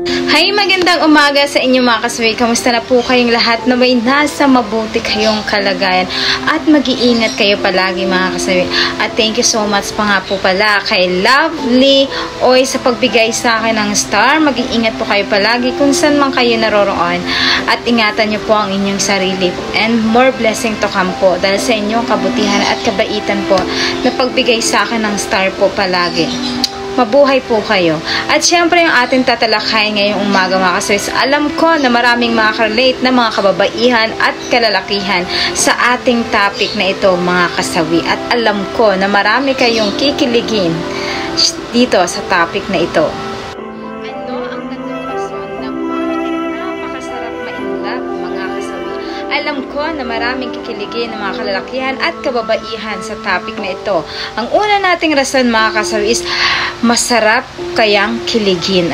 Hi, magandang umaga sa inyo mga kasway. Kamusta na po kayong lahat na may nasa mabuti kayong kalagayan at mag-iingat kayo palagi mga kasway. At thank you so much pa nga po pala kay Lovely Oy sa pagbigay sa akin ng star. Mag-iingat po kayo palagi kung saan man kayo naroroon at ingatan nyo po ang inyong sarili and more blessing to come po dahil sa inyong kabutihan at kabaitan po na pagbigay sa akin ng star po palagi. Mabuhay po kayo. At syempre yung ating tatalakay ngayong umaga mga kaswis, alam ko na maraming makaka-relate na mga kababaihan at kalalakihan sa ating topic na ito mga kasawi. At alam ko na marami kayong kikiligin dito sa topic na ito. Ano ang gandang rason na bakit napakasarap ma-inlove mga kasawi? Alam ko na maraming kikiligin ng mga kalalakihan at kababaihan sa topic na ito. Ang una nating rason mga kasawi is masarap kayang kiligin.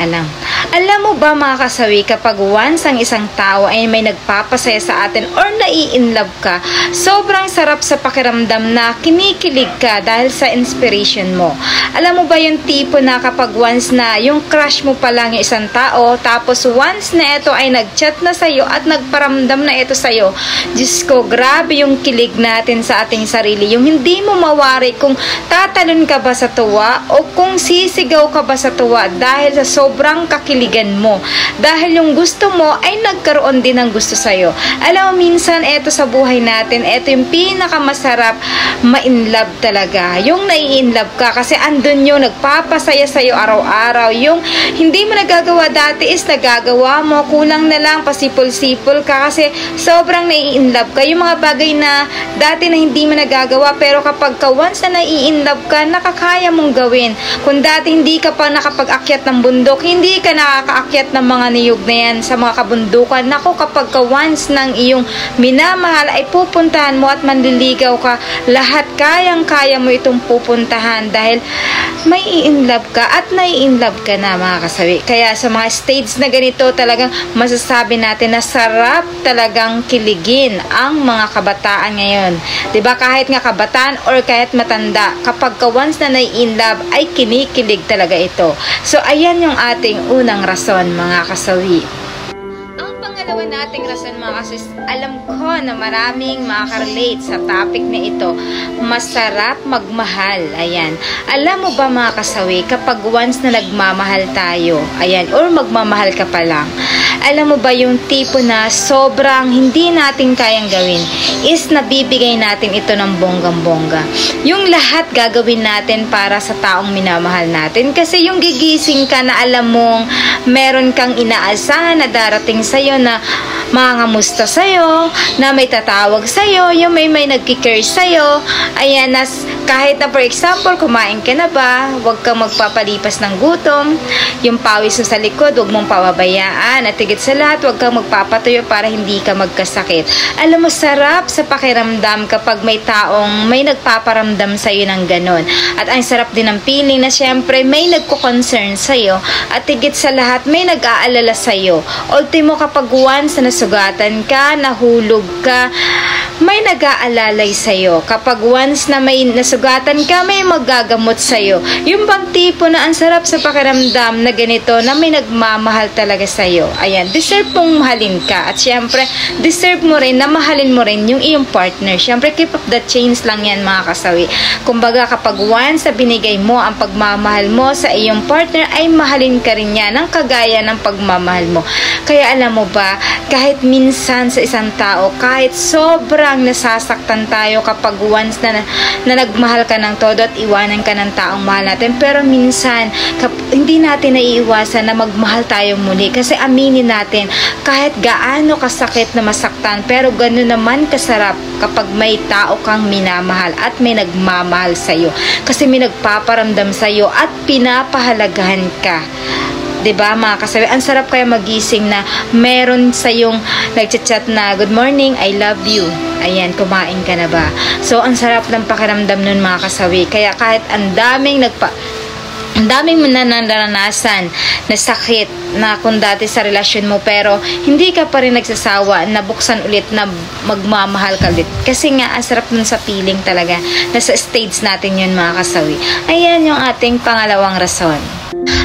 Alam mo ba mga kasawi, kapag once ang isang tao ay may nagpapasaya sa atin or nai-inlove ka, sobrang sarap sa pakiramdam na kinikilig ka dahil sa inspiration mo. Alam mo ba yung tipo na kapag once na yung crush mo pa lang yung isang tao, tapos once na ito ay nag-chat na sa'yo at nagparamdam na ito sa'yo, Diyos ko, grabe yung kilig natin sa ating sarili. Yung hindi mo mawari kung tatalon ka ba sa tuwa o kung sisigaw ka ba sa tuwa dahil sa sobrang kakiligan mo. Dahil yung gusto mo ay nagkaroon din ng gusto sa'yo. Alam mo, minsan eto sa buhay natin, eto yung pinakamasarap ma-inlove talaga. Yung nai-inlove ka kasi andun yung nagpapasaya sa'yo araw-araw. Yung hindi mo nagagawa dati is nagagawa mo. Kulang na lang, pasipol-sipol ka kasi sobrang nai-inlove ka. Yung mga bagay na dati na hindi mo nagagawa pero kapag ka once na nai-inlove ka, nakakaya mong gawin. Kung dati hindi ka pa nakapag-akyat ng bundok, hindi ka nakakaakyat ng mga niyog na yan sa mga kabundukan. Naku, kapag ka once ng iyong minamahal ay pupuntahan mo at manliligaw ka, lahat kayang-kaya mo itong pupuntahan dahil may i-inlove ka at nai-inlove ka na mga kasawi. Kaya sa mga stage na ganito talagang masasabi natin na sarap talagang kiligin ang mga kabataan ngayon. 'Di ba? Kahit nga kabataan or kahit matanda, kapag ka once na nai-inlove ay kinikilig talaga ito. So ayan yung ating unang rason mga kasawi. Ang pangalawa nating rason mga kasawi, alam ko na maraming makaka-relate sa topic na ito. Masarap magmahal. Ayan. Alam mo ba mga kasawi, kapag once na nagmamahal tayo, ayan, or magmamahal ka pa lang, alam mo ba yung tipo na sobrang hindi natin kayang gawin is nabibigay natin ito ng bonggang-bongga. Yung lahat gagawin natin para sa taong minamahal natin. Kasi yung gigising ka na alam mong meron kang inaasahan na darating sa'yo na mangangamusta sa'yo, na may tatawag sa'yo, yung may nagkikare sa'yo. Ayan, kahit na for example, kumain ka na ba, huwag kang magpapalipas ng gutom. Yung pawis mo sa likod, huwag mong pababayaan. At higit sa lahat, huwag kang magpapatuyo para hindi ka magkasakit. Alam mo, sarap sa pakiramdam kapag may taong may nagpaparamdam sa'yo ng ganon. At ang sarap din ng feeling na syempre may nagko-concern sa'yo. At higit sa lahat, may nag-aalala sa'yo. Ultimo kapag once na nasugatan ka, nahulog ka, may nag-aalalay sa'yo. Kapag once na may nasugatan ka, may magagamot sa'yo. Yung bang tipo na ang sarap sa pakiramdam na ganito, na may nagmamahal talaga sa'yo. Ayan, deserve mong mahalin ka. At syempre, deserve mo rin na mahalin mo rin yung iyong partner. Syempre, keep up the chains lang yan mga kasawi. Kumbaga, kapag once na binigay mo ang pagmamahal mo sa iyong partner, ay mahalin ka rin yan ng kagaya ng pagmamahal mo. Kaya alam mo ba, kahit minsan sa isang tao, kahit sobrang nasasaktan tayo kapag once na nagmahal ka ng todo at iwanan ka ng taong mahal natin, pero minsan hindi natin naiiwasan na magmahal tayo muli kasi aminin natin kahit gaano kasakit na masaktan, pero gano'n naman kasarap kapag may tao kang minamahal at may nagmamahal sa'yo kasi may nagpaparamdam sa'yo at pinapahalagahan ka. 'Di ba mga kasawi? Ang sarap kaya magising na meron sa yung nagchat-chat na good morning, I love you. Ayan, kumain ka na ba? So ang sarap ng pakiramdam nun mga kasawi. Kaya kahit ang daming nananaranasan na sakit na kung dati sa relasyon mo pero hindi ka pa rin nagsasawa na buksan ulit na magmamahal ka ulit. Kasi nga, ang sarap nun sa feeling talaga. Nasa stage natin yun mga kasawi. Ayan yung ating pangalawang rason.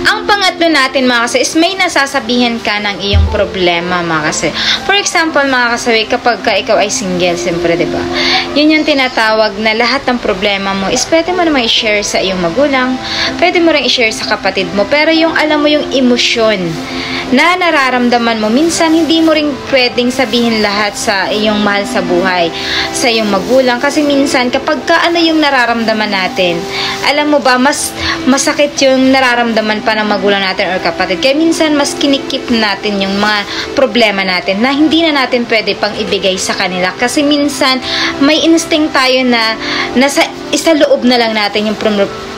Ang pangatlo natin mga kasawi is may nasasabihan ka ng iyong problema mga kasawi. For example mga kasawi, kapag ikaw ay single, siyempre diba? Yun yung tinatawag na lahat ng problema mo is pwede mo naman i-share sa iyong magulang, pwede mo rin i-share sa kapatid mo, pero yung alam mo yung emosyon na nararamdaman mo, minsan hindi mo rin pwedeng sabihin lahat sa iyong mahal sa buhay, sa iyong magulang, kasi minsan kapag ano yung nararamdaman natin, alam mo ba, mas masakit yung nararamdaman pa ng magulang natin or kapatid, kaya minsan mas kinikip natin yung mga problema natin na hindi na natin pwede pang ibigay sa kanila, kasi minsan may instinct tayo na nasa isa loob na lang natin yung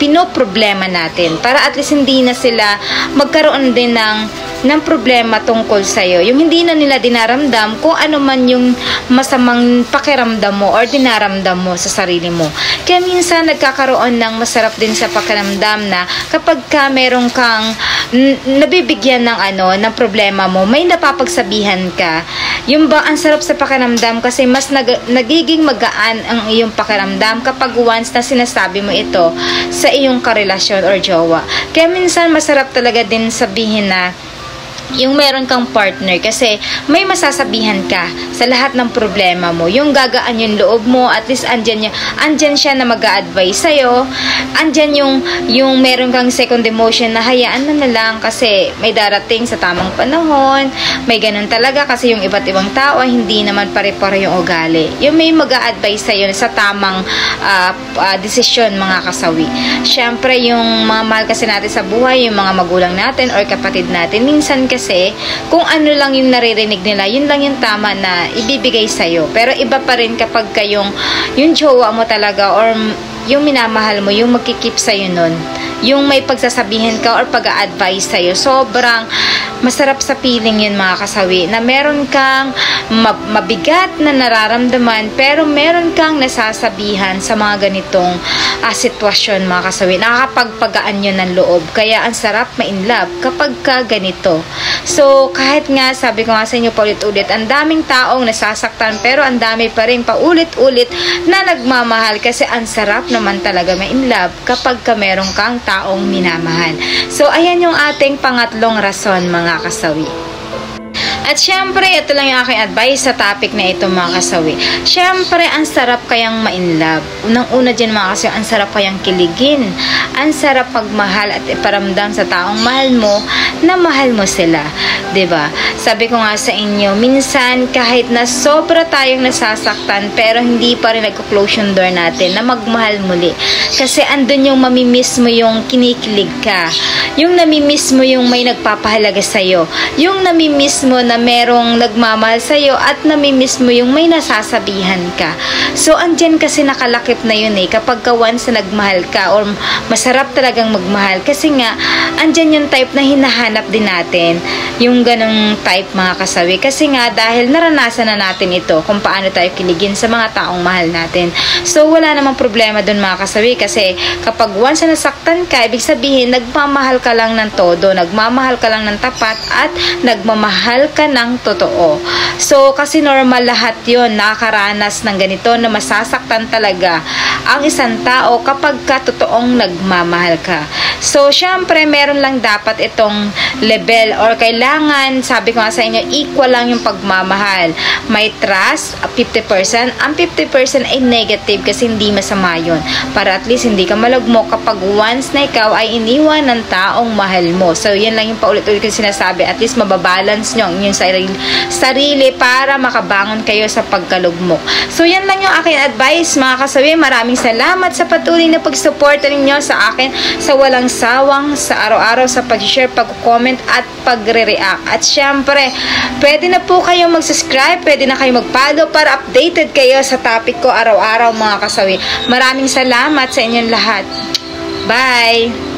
pinoproblema natin, para at least hindi na sila magkaroon din ng problema tungkol sa'yo. Yung hindi na nila dinaramdam kung ano man yung masamang pakiramdam mo or dinaramdam mo sa sarili mo. Kaya minsan nagkakaroon ng masarap din sa pakiramdam na kapag ka meron kang nabibigyan ng problema mo, may napapagsabihan ka. Yung ba, ang sarap sa pakiramdam kasi mas nagiging magaan ang iyong pakiramdam kapag once na sinasabi mo ito sa iyong karelasyon or jowa. Kaya minsan masarap talaga din sabihin na yung meron kang partner, kasi may masasabihan ka sa lahat ng problema mo, yung gagaan yung loob mo, at least andyan siya na mag-a-advise sa'yo, andyan yung meron kang second emotion na hayaan na lang kasi may darating sa tamang panahon, may ganun talaga kasi yung iba't ibang tao ay hindi naman pare-pare yung ugali, yung may mag-a-advise sa'yo sa tamang desisyon mga kasawi. Syempre yung mga mahal kasi natin sa buhay, yung mga magulang natin or kapatid natin, minsan kasi kung ano lang yung naririnig nila, yun lang yung tama na ibibigay sa'yo. Pero iba pa rin kapag yung jowa mo talaga or yung minamahal mo, yung magkikip sa'yo nun, yung may pagsasabihin ka or pag-a-advise sa'yo, sobrang masarap sa feeling yun mga kasawi, na meron kang mabigat na nararamdaman pero meron kang nasasabihan sa mga ganitong sitwasyon mga kasawi. Nakakapagpagaan yun ng loob, kaya ang sarap ma-inlove kapag ka ganito. So kahit nga sabi ko nga sa inyo paulit-ulit, ang daming taong nasasaktan pero ang dami pa rin paulit-ulit na nagmamahal, kasi ang sarap naman talaga ma-inlove kapag ka meron kang taong minamahal. So ayan yung ating pangatlong rason mga kasawi. At syempre, ito lang yung aking advice sa topic na ito mga kasawi. Syempre, ang sarap kayang ma-inlove. Unang-una dyan mga kasawi, ang sarap kayang kiligin. Ang sarap pagmahal at iparamdam sa taong mahal mo na mahal mo sila. 'Di ba? Sabi ko nga sa inyo, minsan kahit na sobra tayong nasasaktan pero hindi pa rin nagko-close yung door natin na magmahal muli. Kasi andun yung mamimiss mo yung kinikilig ka. Yung namimiss mo yung may nagpapahalaga sa'yo. Yung namimiss mo na merong nagmamahal sa'yo at namimiss mo yung may nasasabihan ka. So, andyan kasi nakalakip na yun kapag once na nagmahal ka or masarap talagang magmahal. Kasi nga, andyan yung type na hinahanap din natin. Yung ganong type mga kasawi. Kasi nga, dahil naranasan na natin ito kung paano tayo kiligin sa mga taong mahal natin. So, wala namang problema dun mga kasawi. Kasi kapag once na nasaktan ka, ibig sabihin, nagmamahal ka lang ng todo, nagmamahal ka lang ng tapat, at nagmamahal ka ng totoo. So, kasi normal lahat yun, nakakaranas ng ganito na masasaktan talaga ang isang tao kapag ka totoong nagmamahal ka. So, syempre, meron lang dapat itong level or kailangan, sabi ko nga sa inyo, equal lang yung pagmamahal. May trust, 50%. Ang 50% ay negative kasi hindi masama yun. Para at least hindi ka malagmok kapag once na ikaw ay iniwan ng taong mahal mo. So, yan lang yung paulit-ulit yung sinasabi. At least mababalance nyo yung sarili para makabangon kayo sa pagkalugmok. So, yan lang yung aking advice mga kasawi. Maraming salamat sa patuloy na pagsuporta ninyo sa akin sa walang sawang sa araw-araw sa pag-share, pag-comment at pagre-react. At syempre, pwede na po kayong mag-subscribe, pwede na kayong mag-follow para updated kayo sa topic ko araw-araw mga kasawi. Maraming salamat sa inyong lahat. Bye!